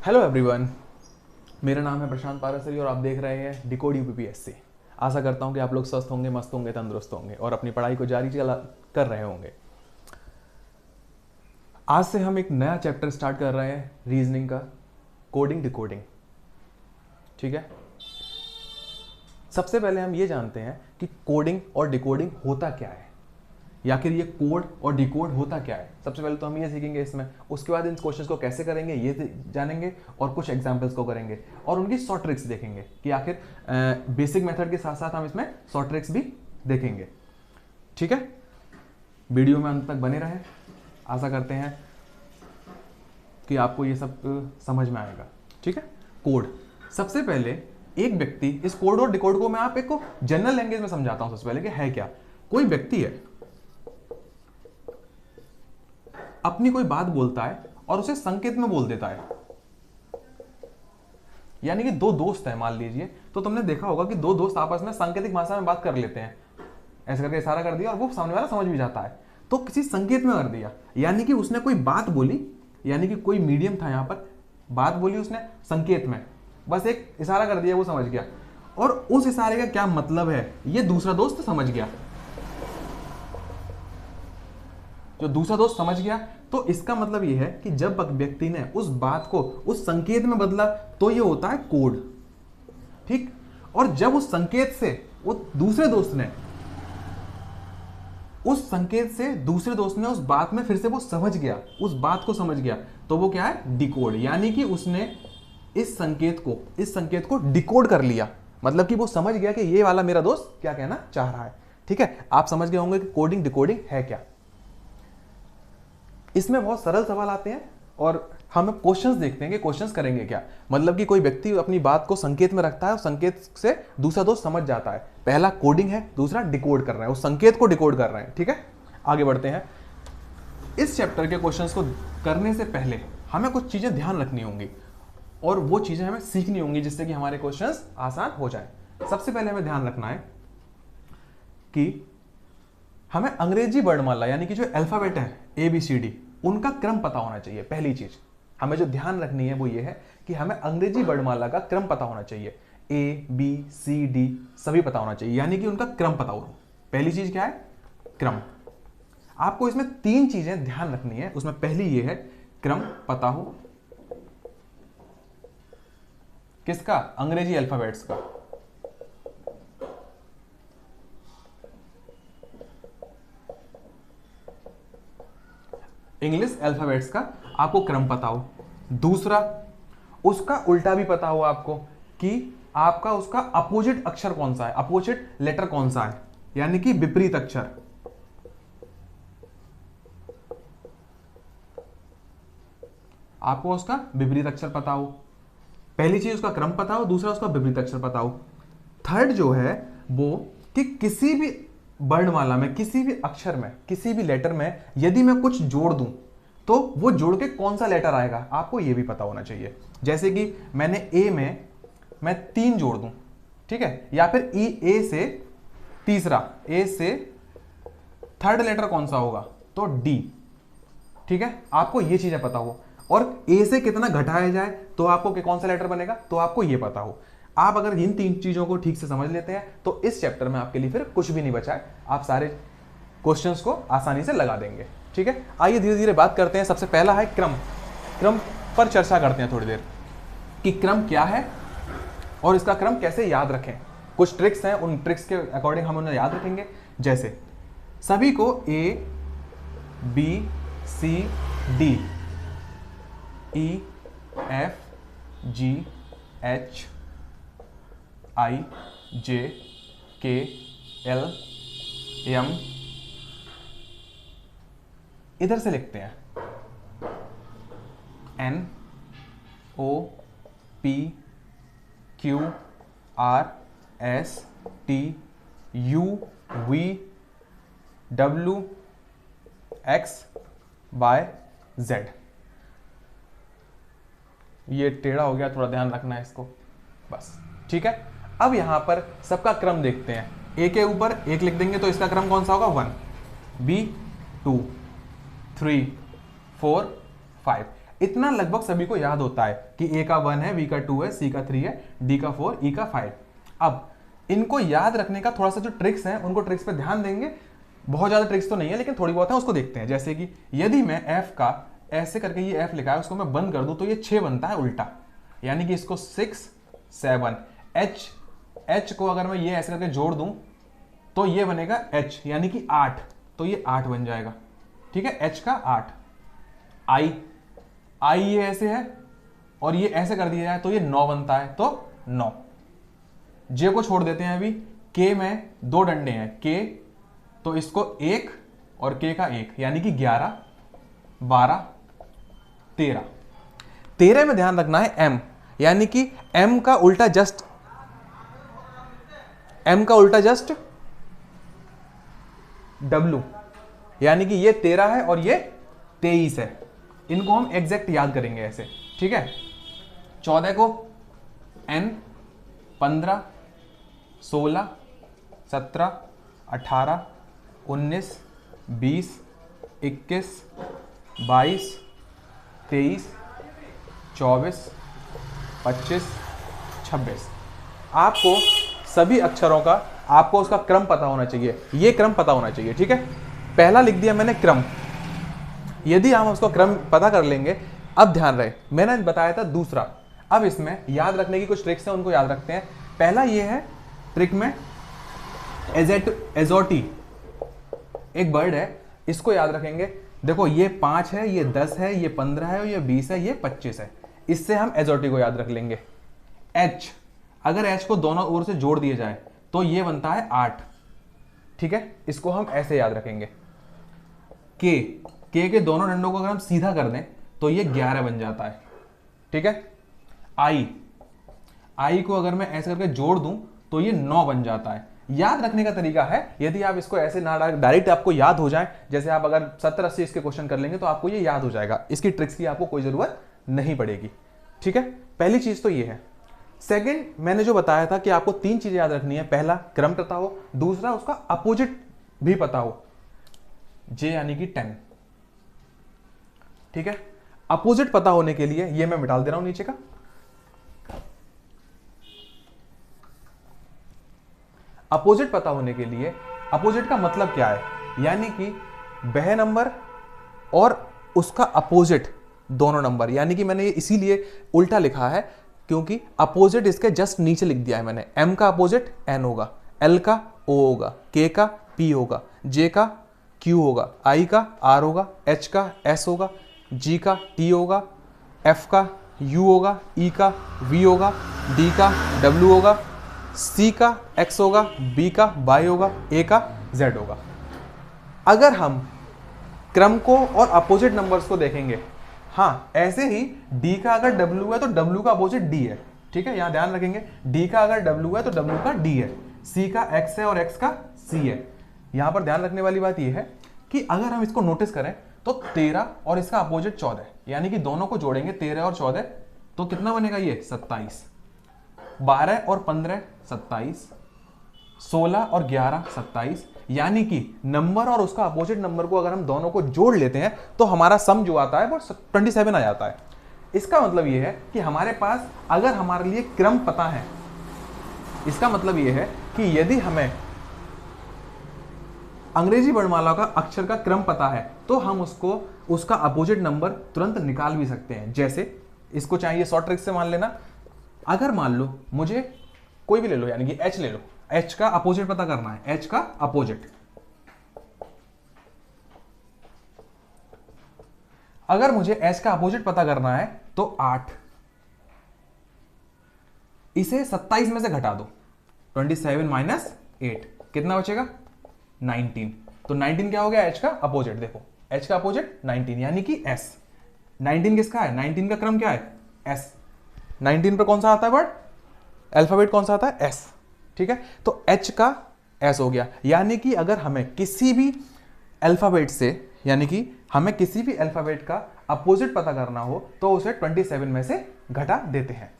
Hello everyone, मेरा नाम है प्रशांत पारासरी और आप देख रहे हैं डिकोड यूपीपीएससी। आशा करता हूं कि आप लोग स्वस्थ होंगे, मस्त होंगे, तंदुरुस्त होंगे और अपनी पढ़ाई को जारी कर रहे होंगे। आज से हम एक नया चैप्टर स्टार्ट कर रहे हैं रीजनिंग का, कोडिंग डिकोडिंग। ठीक है, सबसे पहले हम ये जानते हैं कि कोडिंग और डिकोडिंग होता क्या है, या फिर ये कोड और डिकोड होता क्या है। सबसे पहले तो हम ये सीखेंगे इसमें, उसके बाद इन क्वेश्चंस को कैसे करेंगे ये जानेंगे और कुछ एग्जांपल्स को करेंगे और उनकी शॉर्ट ट्रिक्स देखेंगे कि आखिर बेसिक मेथड के साथ साथ हम इसमें शॉर्ट ट्रिक्स भी देखेंगे। ठीक है, वीडियो में अंत तक बने रहें। आशा करते हैं कि आपको ये सब समझ में आएगा। ठीक है, कोड। सबसे पहले एक व्यक्ति, इस कोड और डिकोड को मैं आप एक को जनरल लैंग्वेज में समझाता हूं। सबसे पहले कि है क्या। कोई व्यक्ति है, अपनी कोई बात बोलता है और उसे संकेत में बोल देता है। यानी कि दो दोस्त हैं मान लीजिए, तो तुमने देखा होगा कि दो दोस्त आपस में सांकेतिक भाषा में बात कर लेते हैं। ऐसे करके इशारा कर दिया और वो सामने वाला समझ भी जाता है, तो किसी संकेत में कर दिया। यानी कि उसने कोई बात बोली, यानी कि कोई मीडियम था, यहां पर बात बोली उसने संकेत में, बस एक इशारा कर दिया, वो समझ गया। और उस इशारे का क्या मतलब है ये दूसरा दोस्त समझ गया। जो दूसरा दोस्त समझ गया, तो इसका मतलब यह है कि जब व्यक्ति ने उस बात को उस संकेत में बदला तो ये होता है कोड। ठीक, और जब उस संकेत से वो दूसरे दोस्त ने उस बात में फिर से वो समझ गया, उस बात को समझ गया, तो वो क्या है, डिकोड। यानी कि उसने इस संकेत को डिकोड कर लिया। मतलब कि वो समझ गया कि ये वाला मेरा दोस्त क्या कहना चाह रहा है। ठीक है, आप समझ गए होंगे कि कोडिंग डिकोडिंग है क्या। इसमें बहुत सरल सवाल आते हैं और हम क्वेश्चंस देखते हैं कि क्वेश्चंस करेंगे क्या। मतलब कि कोई व्यक्ति अपनी बात को संकेत में रखता है और संकेत से दूसरा दोस्त समझ जाता है। पहला कोडिंग है, दूसरा डिकोड कर रहे हैं, उस संकेत को डिकोड कर रहे हैं। ठीक है, आगे बढ़ते हैं। इस चैप्टर के क्वेश्चंस को करने से पहले हमें कुछ चीजें ध्यान रखनी होंगी और वो चीजें हमें सीखनी होंगी जिससे कि हमारे क्वेश्चंस आसान हो जाए। सबसे पहले हमें ध्यान रखना है कि हमें अंग्रेजी वर्णमाला यानी कि जो अल्फाबेट है ABCD, उनका क्रम पता होना चाहिए। पहली चीज हमें जो ध्यान रखनी है वो ये है कि हमें अंग्रेजी वर्णमाला का क्रम पता होना चाहिए। ABCD सभी पता होना चाहिए, यानी कि उनका क्रम पता हो। पहली चीज क्या है, क्रम। आपको इसमें 3 चीजें ध्यान रखनी है। उसमें पहली ये है क्रम पता हो किसका, अंग्रेजी अल्फाबेट्स का। इंग्लिश अल्फाबेट्स का आपको क्रम पता हो। दूसरा, उसका उल्टा भी पता हो आपको कि आपका उसका अपोजिट अक्षर कौन सा है, अपोजिट लेटर कौन सा है, यानी कि विपरीत अक्षर। आपको उसका विपरीत अक्षर पता हो। पहली चीज उसका क्रम पता हो, दूसरा उसका विपरीत अक्षर पता हो। थर्ड जो है वो कि किसी भी वर्णमाला में, किसी भी अक्षर में, किसी भी लेटर में यदि मैं कुछ जोड़ दूं तो वो जोड़ के कौन सा लेटर आएगा, आपको ये भी पता होना चाहिए। जैसे कि मैंने ए में मैं 3 जोड़ दूं, ठीक है, या फिर ए से तीसरा, ए से थर्ड लेटर कौन सा होगा, तो डी। ठीक है, आपको ये चीजें पता हो। और ए से कितना घटाया जाए तो आपको कौन सा लेटर बनेगा, तो आपको ये पता हो। आप अगर इन 3 चीजों को ठीक से समझ लेते हैं तो इस चैप्टर में आपके लिए फिर कुछ भी नहीं बचा है, आप सारे क्वेश्चंस को आसानी से लगा देंगे। ठीक है, आइए धीरे धीरे बात करते हैं। सबसे पहला है क्रम। क्रम पर चर्चा करते हैं थोड़ी देर कि क्रम क्या है और इसका क्रम कैसे याद रखें। कुछ ट्रिक्स हैं, उन ट्रिक्स के अकॉर्डिंग हम उन्हें याद रखेंगे। जैसे सभी को ABCD EFGHIJKLM इधर से लिखते हैं NOPQRSTUVWXYZ। ये टेढ़ा हो गया, थोड़ा ध्यान रखना है इसको, बस। ठीक है, अब यहां पर सबका क्रम देखते हैं। ए के ऊपर 1 लिख देंगे तो इसका क्रम कौन सा होगा, 1, B 2, 3, 4, 5। इतना लगभग सभी को याद होता है कि ए का 1 है, बी का 2 है, सी का 3 है, डी का 4, ई का 5। अब इनको याद रखने का थोड़ा सा जो ट्रिक्स हैं उनको ट्रिक्स पे ध्यान देंगे। बहुत ज्यादा ट्रिक्स तो नहीं है लेकिन थोड़ी बहुत है, उसको देखते हैं। जैसे कि यदि मैं एफ का ऐसे करके, ये एफ लिखा है, उसको मैं बंद कर दूं तो ये 6 बनता है उल्टा, यानी कि इसको 6 7। एच को अगर मैं ये ऐसे करके जोड़ दूं तो ये बनेगा एच, यानी कि 8, तो ये 8 बन जाएगा। ठीक है, एच का 8। आई ये ऐसे है और ये ऐसे कर दिया जाए तो ये 9 बनता है, तो 9। जे को छोड़ देते हैं अभी। के में 2 डंडे हैं, के तो इसको 1 और के का 1, यानी कि 11 12 13। 13 में ध्यान रखना है एम, यानी कि एम का उल्टा जस्ट डब्लू, यानी कि ये 13 है और ये 23 है। इनको हम एग्जैक्ट याद करेंगे ऐसे। ठीक है, 14 को एन, 15 16 17 18 19 20 21 22 23 24 25 26। आपको सभी अक्षरों का आपको उसका क्रम पता होना चाहिए, ये क्रम पता होना चाहिए। ठीक है, पहला लिख दिया मैंने क्रम, यदि हम उसको क्रम पता कर लेंगे। अब ध्यान रहे, मैंने बताया था दूसरा। अब इसमें याद रखने की कुछ ट्रिक्स हैं, उनको याद रखते हैं। पहला ये है ट्रिक में एजोटी, एक बर्ड है, इसको याद रखेंगे। देखो ये 5 है, ये 10 है, ये 15 है, ये 20 है, ये 25 है। इससे हम एजोटी को याद रख लेंगे। एच, अगर एच को दोनों ओर से जोड़ दिए जाए तो ये बनता है 8। ठीक है, इसको हम ऐसे याद रखेंगे। के दोनों डंडों को अगर हम सीधा कर दें तो ये 11 बन जाता है। ठीक है, आई को अगर मैं ऐसे करके जोड़ दूं तो ये 9 बन जाता है। याद रखने का तरीका है, यदि आप इसको ऐसे ना डायरेक्ट आपको याद हो जाए, जैसे आप अगर 70-80 इसके क्वेश्चन कर लेंगे तो आपको ये याद हो जाएगा, इसकी ट्रिक्स की आपको कोई जरूरत नहीं पड़ेगी। ठीक है, पहली चीज तो ये है। सेकंड, मैंने जो बताया था कि आपको 3 चीजें याद रखनी है। पहला क्रम पता हो, दूसरा उसका अपोजिट भी पता हो, जे यानी कि 10। ठीक है, अपोजिट पता होने के लिए ये मैं मिटा दे रहा हूं नीचे का। अपोजिट पता होने के लिए, अपोजिट का मतलब क्या है, यानी कि वह नंबर और उसका अपोजिट दोनों नंबर, यानी कि मैंने ये इसीलिए उल्टा लिखा है क्योंकि अपोजिट इसके जस्ट नीचे लिख दिया है मैंने। एम का अपोजिट एन होगा, एल का ओ होगा, के का पी होगा, जे का क्यू होगा, आई का आर होगा, एच का एस होगा, जी का टी होगा, एफ का यू होगा, ई का वी होगा, डी का डब्ल्यू होगा, सी का एक्स होगा, बी का वाई होगा, ए का जेड होगा। अगर हम क्रम को और अपोजिट नंबर्स को देखेंगे, हाँ ऐसे ही डी का अगर डब्ल्यू है तो डब्ल्यू का अपोजिट डी है। ठीक है, यहां ध्यान रखेंगे, डी का अगर डब्ल्यू है तो डब्ल्यू का डी है, सी का एक्स है और एक्स का सी है। यहां पर ध्यान रखने वाली बात यह है कि अगर हम इसको नोटिस करें तो 13 और इसका अपोजिट 14, यानी कि दोनों को जोड़ेंगे 13 और 14 तो कितना बनेगा, ये 27। 12 और 15 27, 16 और 11 27, यानी कि नंबर और उसका अपोजिट नंबर को अगर हम दोनों को जोड़ लेते हैं तो हमारा सम जो आता है वो 27 आ जाता है। इसका मतलब यह है कि हमारे पास अगर हमारे लिए क्रम पता है, इसका मतलब यह है कि यदि हमें अंग्रेजी वर्णमाला का अक्षर का क्रम पता है तो हम उसको उसका अपोजिट नंबर तुरंत निकाल भी सकते हैं। जैसे इसको चाहिए शॉर्ट ट्रिक से मान लेना, अगर मान लो मुझे कोई भी ले लो, यानी कि एच ले लो, एच का अपोजिट पता करना है, एच का अपोजिट। अगर मुझे एच का अपोजिट पता करना है तो 8, इसे 27 में से घटा दो, 27 माइनस 8 कितना बचेगा, 19। तो 19 क्या हो गया, एच का अपोजिट। देखो एच का अपोजिट 19 यानी कि एस। 19 किसका है, 19 का क्रम क्या है, एस। 19 पर कौन सा आता है वर्ड, अल्फाबेट कौन सा आता है, एस। ठीक है, तो एच का एस हो गया। यानी कि अगर हमें किसी भी अल्फाबेट से, यानी कि हमें किसी भी अल्फाबेट का अपोजिट पता करना हो तो उसे 27 में से घटा देते हैं।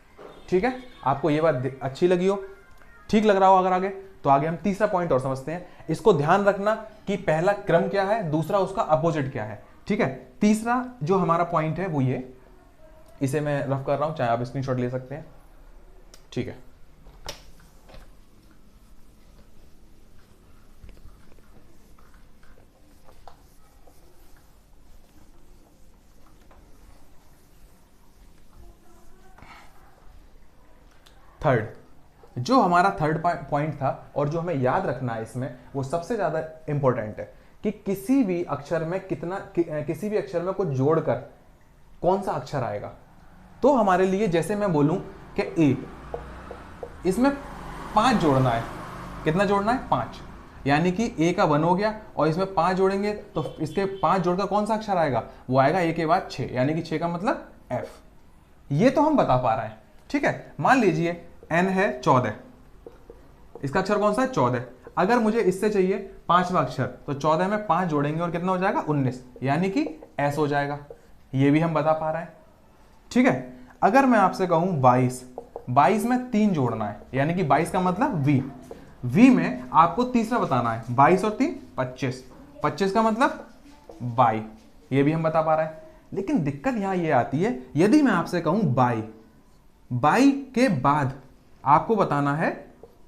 ठीक है, आपको यह बात अच्छी लगी हो, ठीक लग रहा हो अगर आगे, तो आगे हम तीसरा पॉइंट और समझते हैं। इसको ध्यान रखना कि पहला क्रम क्या है, दूसरा उसका अपोजिट क्या है। ठीक है, तीसरा जो हमारा पॉइंट है वो ये, इसे मैं रफ कर रहा हूं, चाहे आप स्क्रीनशॉट ले सकते हैं, ठीक है। थर्ड, जो हमारा थर्ड पॉइंट था और जो हमें याद रखना है इसमें, वो सबसे ज्यादा इंपॉर्टेंट है कि किसी भी अक्षर में किसी भी अक्षर में कुछ जोड़कर कौन सा अक्षर आएगा। तो हमारे लिए जैसे मैं बोलूं कि ए, इसमें 5 जोड़ना है। कितना जोड़ना है? 5। यानी कि ए का 1 हो गया और इसमें 5 जोड़ेंगे तो इसके 5 जोड़कर कौन सा अक्षर आएगा? वो आएगा ए के बाद 6, यानी कि 6 का मतलब एफ। ये तो हम बता पा रहे हैं, ठीक है। मान लीजिए एन है 14, इसका अक्षर कौन सा है? 14। अगर मुझे इससे चाहिए 5वां अक्षर, तो 14 में 5 जोड़ेंगे और कितना हो जाएगा? 19, यानी कि एस हो जाएगा। ये भी हम बता पा रहे हैं, ठीक है। अगर मैं आपसे कहूं 22 में 3 जोड़ना है, यानी कि 22 का मतलब वी में आपको तीसरा बताना है। 22 और 3 25 का मतलब बाई, ये भी हम बता पा रहे हैं। लेकिन दिक्कत यहां ये आती है, यदि मैं आपसे कहूं बाई के बाद आपको बताना है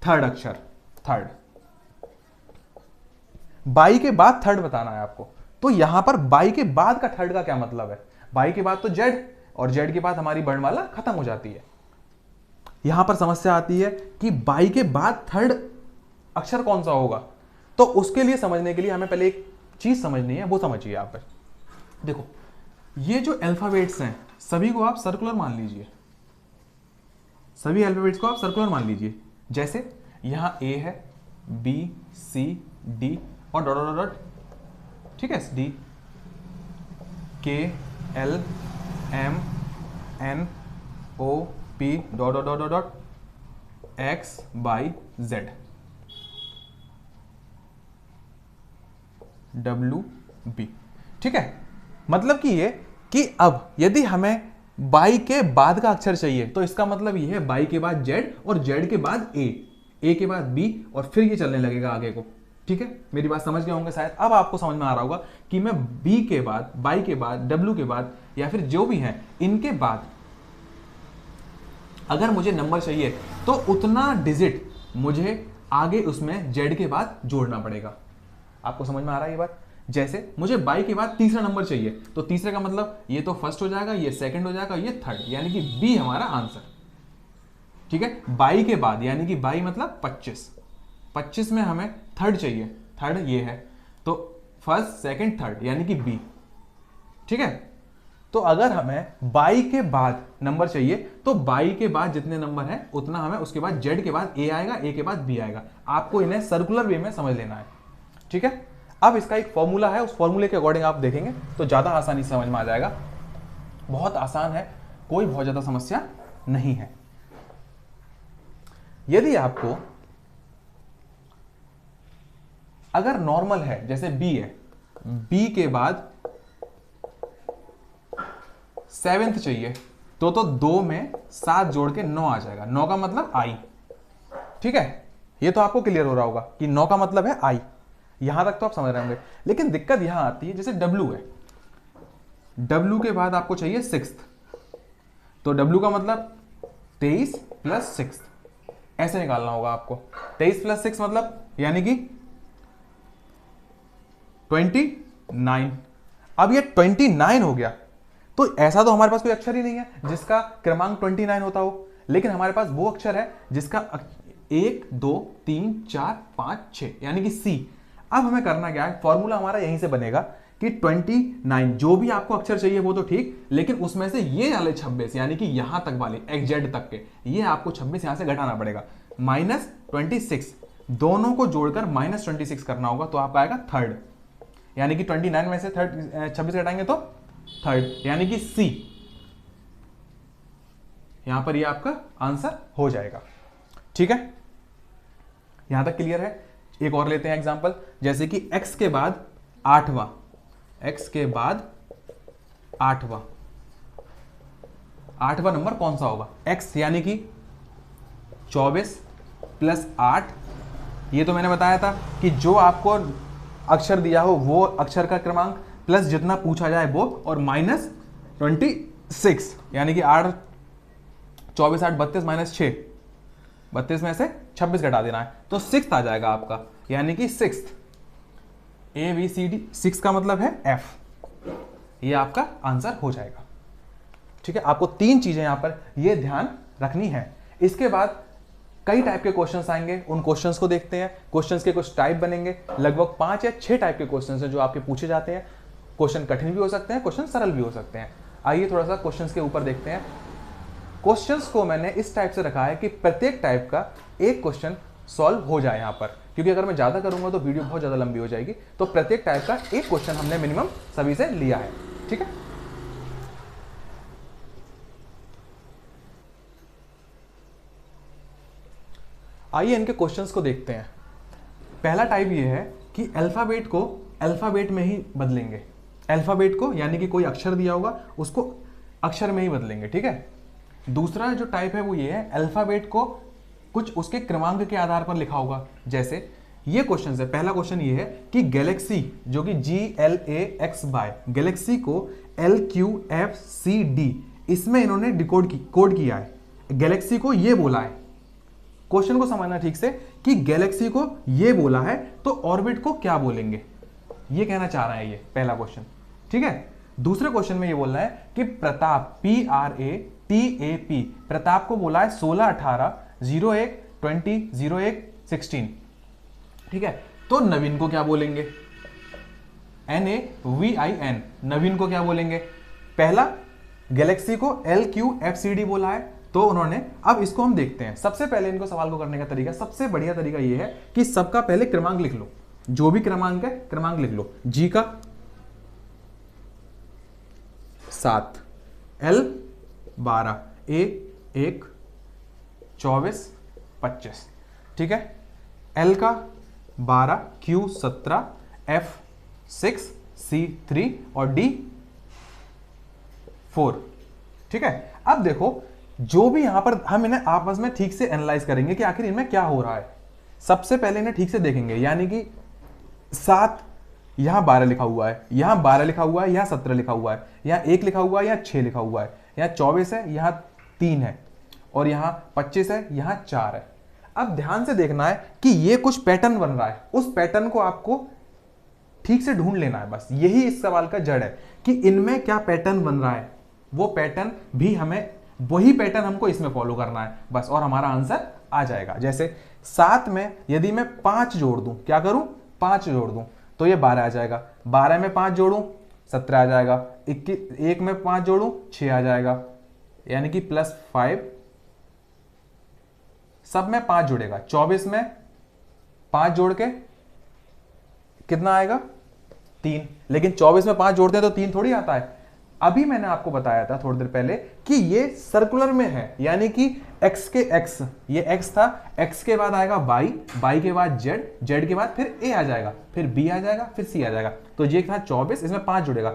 थर्ड अक्षर, थर्ड। बाई के बाद थर्ड बताना है आपको, तो यहां पर बाई के बाद का थर्ड का क्या मतलब है? बाई के बाद तो जेड, और जेड के बाद हमारी वर्णमाला खत्म हो जाती है। यहां पर समस्या आती है कि बाई के बाद थर्ड अक्षर कौन सा होगा। तो उसके लिए समझने के लिए हमें पहले एक चीज समझनी है, वो समझिए आप। देखो, ये जो अल्फाबेट्स हैं सभी को आप सर्कुलर मान लीजिए, सभी अल्फाबेट्स को आप सर्कुलर मान लीजिए। जैसे यहां ए है, बी, सी, डी और डॉट डॉट डॉट, ठीक है, D, K, L, M, N, O, P, dot dot dot dot, X, Y, Z, W, B, ठीक है। मतलब कि ये कि अब यदि हमें बाई के बाद का अक्षर चाहिए, तो इसका मतलब ये है बाई के बाद जेड और जेड के बाद ए के बाद बी, और फिर ये चलने लगेगा आगे को, ठीक है। मेरी बात समझ गए होंगे शायद। अब आपको समझ में आ रहा होगा कि मैं बी के बाद, बाई के बाद, डब्ल्यू के बाद, या फिर जो भी है इनके बाद अगर मुझे नंबर चाहिए तो उतना डिजिट मुझे आगे उसमें जेड के बाद जोड़ना पड़ेगा। आपको समझ में आ रहा है ये बात? जैसे मुझे बाई के बाद तीसरा नंबर चाहिए, तो तीसरे का मतलब ये तो फर्स्ट हो जाएगा, ये सेकंड हो जाएगा, ये थर्ड, यानी कि बी हमारा आंसर, ठीक है। बाई के बाद यानी कि बाई मतलब 25 में हमें थर्ड चाहिए, थर्ड ये है, तो फर्स्ट, सेकंड, थर्ड, यानी कि बी, ठीक है। तो अगर हमें बाई के बाद नंबर चाहिए, तो बाई के बाद जितने नंबर हैं उतना हमें उसके बाद जेड के बाद ए आएगा, ए के बाद बी आएगा। आपको इन्हें सर्कुलर वे में समझ लेना है, ठीक है। अब इसका एक फॉर्मूला है, उस फॉर्मूले के अकॉर्डिंग आप देखेंगे तो ज्यादा आसानी से समझ में आ जाएगा। बहुत आसान है, कोई बहुत ज्यादा समस्या नहीं है। यदि आपको अगर नॉर्मल है, जैसे बी है, बी के बाद 7th चाहिए, तो 2 में 7 जोड़ के 9 आ जाएगा। 9 का मतलब आई, ठीक है। ये तो आपको क्लियर हो रहा होगा कि 9 का मतलब है आई। यहां तक तो आप समझ रहे होंगे। लेकिन दिक्कत यहां आती है, जैसे डब्ल्यू है, डब्ल्यू के बाद आपको चाहिए 6th, तो डब्ल्यू का मतलब 23 + 6, ऐसे निकालना होगा आपको। 23 + 6 मतलब यानी कि 29। अब ये 29 हो गया, तो ऐसा तो हमारे पास कोई अक्षर ही नहीं है जिसका क्रमांक 29 होता हो, लेकिन हमारे पास वो अक्षर है जिसका 1 2 3 4 5 6, यानी कि सी। अब हमें करना क्या है, फॉर्मूला हमारा यहीं से बनेगा कि 29, जो भी आपको अक्षर चाहिए वो तो ठीक, लेकिन उसमें से ये वाले 26, यानी कि यहां तक वाले XZ तक के, ये आपको 26 यहां से घटाना पड़ेगा। -26, दोनों को जोड़कर -26 करना होगा, तो आपका आएगा थर्ड, यानी कि 29 में से 26 घटाएंगे तो थर्ड, यानी कि सी। यहां पर ये आपका आंसर हो जाएगा, ठीक है। यहां तक क्लियर है? एक और लेते हैं एग्जांपल, जैसे कि x के बाद 8वां, x के बाद 8वां नंबर कौन सा होगा? x यानी कि 24 + 8, ये तो मैंने बताया था कि जो आपको अक्षर दिया हो वो अक्षर का क्रमांक प्लस जितना पूछा जाए वो, और -26 6 यानी कि 8 24 8 32 माइनस 6, 32 में से 26 घटा देना है तो 6 आ जाएगा आपका, यानी कि 6 ABCD। 6 का मतलब है F, ये आपका आंसर हो जाएगा। ठीक है, आपको 3 चीजें यहां पर ये ध्यान रखनी है। इसके बाद कई टाइप के क्वेश्चंस आएंगे, उन क्वेश्चंस को देखते हैं। क्वेश्चंस के कुछ टाइप बनेंगे, लगभग 5 या 6 टाइप के क्वेश्चंस हैं जो आपके पूछे जाते हैं। क्वेश्चन कठिन भी हो सकते हैं, क्वेश्चन सरल भी हो सकते हैं। आइए थोड़ा सा क्वेश्चंस के ऊपर देखते हैं। क्वेश्चंस को मैंने इस टाइप से रखा है कि प्रत्येक टाइप का एक क्वेश्चन सॉल्व हो जाए यहाँ पर, क्योंकि अगर मैं ज्यादा करूंगा तो वीडियो बहुत ज्यादा लंबी हो जाएगी। तो प्रत्येक टाइप का एक क्वेश्चन हमने मिनिमम सभी से लिया है। ठीक है, आइए इनके क्वेश्चंस को देखते हैं। पहला टाइप ये है कि अल्फाबेट को अल्फाबेट में ही बदलेंगे। अल्फाबेट को यानी कि कोई अक्षर दिया होगा उसको अक्षर में ही बदलेंगे। ठीक है, दूसरा जो टाइप है वो ये है अल्फाबेट को कुछ उसके क्रमांक के आधार पर लिखा होगा। जैसे ये क्वेश्चन है, पहला क्वेश्चन ये है कि गैलेक्सी जो कि GLAXY, गैलेक्सी को LQFCD इसमें इन्होंने कोड किया है। गैलेक्सी को ये बोला है, क्वेश्चन को समझना ठीक से कि गैलेक्सी को ये बोला है तो ऑर्बिट को क्या बोलेंगे, ये कहना चाह रहा है ये पहला क्वेश्चन। ठीक है, दूसरे क्वेश्चन में ये बोल रहा है कि प्रताप PRATAP, प्रताप को बोला है 16 18 01 20 01 16। ठीक है, तो नवीन को क्या बोलेंगे, NAVIN, नवीन को क्या बोलेंगे। पहला गैलेक्सी को LQFCD बोला है तो उन्होंने, अब इसको हम देखते हैं। सबसे पहले इनको सवाल को करने का तरीका, सबसे बढ़िया तरीका यह है कि सबका पहले क्रमांक लिख लो, जो भी क्रमांक है क्रमांक लिख लो। G का 7, L 12, A 1 24 25। ठीक है, L का 12, Q 17, F 6, C 3 और D 4। ठीक है, अब देखो जो भी यहां पर हम इन्हें आपस में ठीक से एनालाइज करेंगे कि आखिर इनमें क्या हो रहा है। सबसे पहले इन्हें ठीक से देखेंगे, यानी कि 7 यहां 12 लिखा हुआ है, यहां 12 लिखा हुआ है, यहां 17 लिखा हुआ है, यहां 1 लिखा हुआ है, यहां 6 लिखा हुआ है, यहां 24 है, यहां 3 है और यहां 25 है, यहां 4 है। अब ध्यान से देखना है कि ये कुछ पैटर्न बन रहा है, उस पैटर्न को आपको ठीक से ढूंढ लेना है। बस यही इस सवाल का जड़ है कि इनमें क्या पैटर्न बन रहा है, वो पैटर्न भी हमें, वही पैटर्न हमको इसमें फॉलो करना है बस, और हमारा आंसर आ जाएगा। जैसे 7 में यदि मैं 5 जोड़ दूं, क्या करूं, 5 जोड़ दूं तो ये 12 आ जाएगा। 12 में 5 जोड़ूं 17 आ जाएगा। 1 में 5 जोड़ूं 6 आ जाएगा, यानी कि +5, सब में 5 जुड़ेगा। 24 में 5 जोड़ के कितना आएगा, 3। लेकिन 24 में 5 जोड़ते हैं तो 3 थोड़ी आता है। अभी मैंने आपको बताया था थोड़ी देर पहले कि ये सर्कुलर में है, यानी कि x के x, ये x था, x के बाद आएगा y, y के बाद z, z के बाद फिर a आ जाएगा, फिर b आ जाएगा, फिर c आ जाएगा। तो ये था 24, इसमें 5 जुड़ेगा,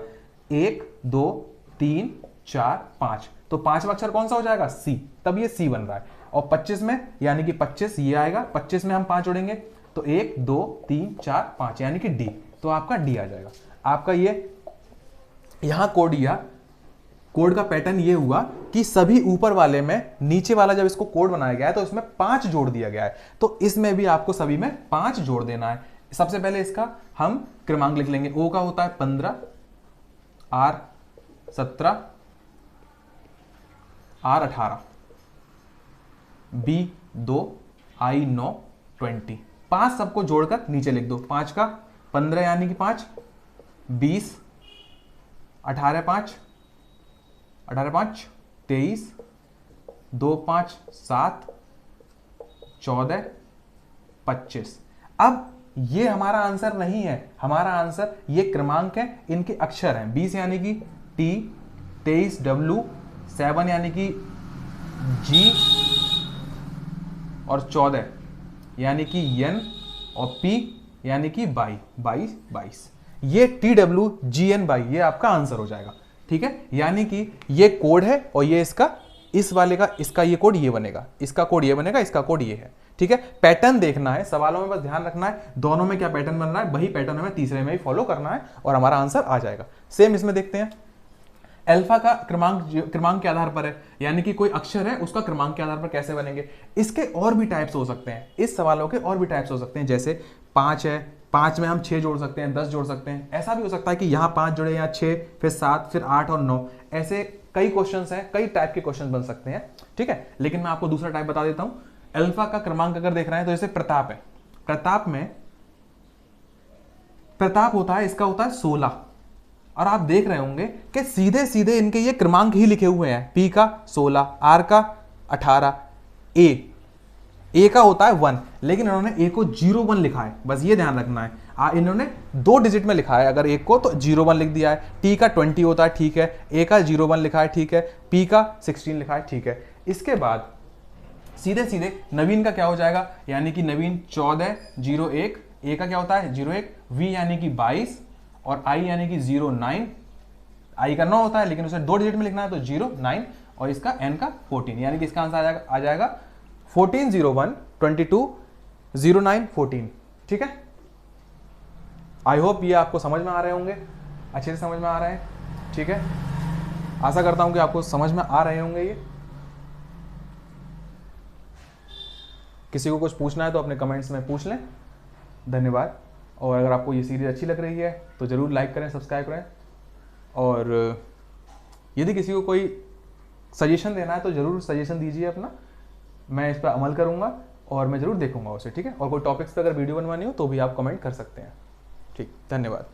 1 2 3 4 5, तो 5वां अक्षर कौन सा हो जाएगा, c, तब ये c बन रहा है। और 25 में, यानी कि 25 ये आएगा, 25 में हम 5 जोड़ेंगे तो 1 2 3 4 5, यानी कि d, तो आपका d आ जाएगा। आपका ये यहां कोड का पैटर्न ये हुआ कि सभी ऊपर वाले में नीचे वाला जब इसको कोड बनाया गया है तो इसमें 5 जोड़ दिया गया है, तो इसमें भी आपको सभी में 5 जोड़ देना है। सबसे पहले इसका हम क्रमांक लिख लेंगे। O का होता है 15, R 17, R 18, B 2, I 9 20। 5 सबको जोड़कर नीचे लिख दो। 5 का 15 यानी कि 5, 20, 18 5 23, 2 5 7 14 25। अब ये हमारा आंसर नहीं है, हमारा आंसर ये क्रमांक है, इनके अक्षर हैं। 20 यानी कि T, 23 W, 7 यानी कि G और 14 यानी कि N और P यानी कि 22। ये TWGNY ये आपका आंसर हो जाएगा। ठीक है, यानी कि ये कोड है और ये इसका, इस वाले का, इसका ये कोड ये बनेगा, इसका कोड ये बनेगा, इसका कोड ये है। ठीक है, पैटर्न देखना है सवालों में, बस ध्यान रखना है दोनों में क्या पैटर्न बन रहा है, वही पैटर्न हमें तीसरे में भी फॉलो करना है और हमारा आंसर आ जाएगा। सेम इसमें देखते हैं। अल्फा का क्रमांक के आधार पर है, यानी कि कोई अक्षर है उसका क्रमांक के आधार पर कैसे बनेंगे। इसके और भी टाइप्स हो सकते हैं, इस सवालों के और भी टाइप्स हो सकते हैं, जैसे 5 है, 5 में हम 6 जोड़ सकते हैं, 10 जोड़ सकते हैं। ऐसा भी हो सकता है कि यहाँ 5 जुड़े, यहाँ 6, फिर 7, फिर 8 और 9। ऐसे कई क्वेश्चंस हैं, कई टाइप के क्वेश्चन बन सकते हैं, ठीक है। लेकिन मैं आपको दूसरा टाइप बता देता हूं। अल्फा का क्रमांक अगर देख रहे हैं तो जैसे प्रताप है, प्रताप होता है, इसका होता है 16। और आप देख रहे होंगे कि सीधे सीधे इनके ये क्रमांक ही लिखे हुए हैं, पी का 16, आर का 18, ए का होता है 1, लेकिन इन्होंने ए को 01 लिखा है, बस ये ध्यान रखना है। इन्होंने 2 डिजिट में लिखा है, अगर एक को तो 01 लिख दिया है। टी का 20 होता है, ठीक है। ए का 01 लिखा है, ठीक है। पी का 16 लिखा है, ठीक है। इसके बाद सीधे सीधे नवीन का क्या हो जाएगा, यानी कि नवीन 14, 01, ए का क्या होता है 01, वी यानी कि 22 और आई यानी कि 09। आई का 9 होता है, लेकिन उसे 2 डिजिट में लिखना है तो 09, और इसका एन का 14, यानी कि इसका आंसर आ जाएगा 14, 01, 22, 09, 14, ठीक है। आई होप ये आपको समझ में आ रहे होंगे, अच्छे से समझ में आ रहे हैं, ठीक है। आशा करता हूं कि आपको समझ में आ रहे होंगे ये। किसी को कुछ पूछना है तो अपने कमेंट्स में पूछ लें। धन्यवाद। और अगर आपको ये सीरीज अच्छी लग रही है तो ज़रूर लाइक करें, सब्सक्राइब करें, और यदि किसी को कोई सजेशन देना है तो ज़रूर सजेशन दीजिए अपना, मैं इस पर अमल करूँगा और मैं ज़रूर देखूँगा उसे, ठीक है। और कोई टॉपिक्स पर अगर वीडियो बनवानी हो तो भी आप कमेंट कर सकते हैं। ठीक, धन्यवाद।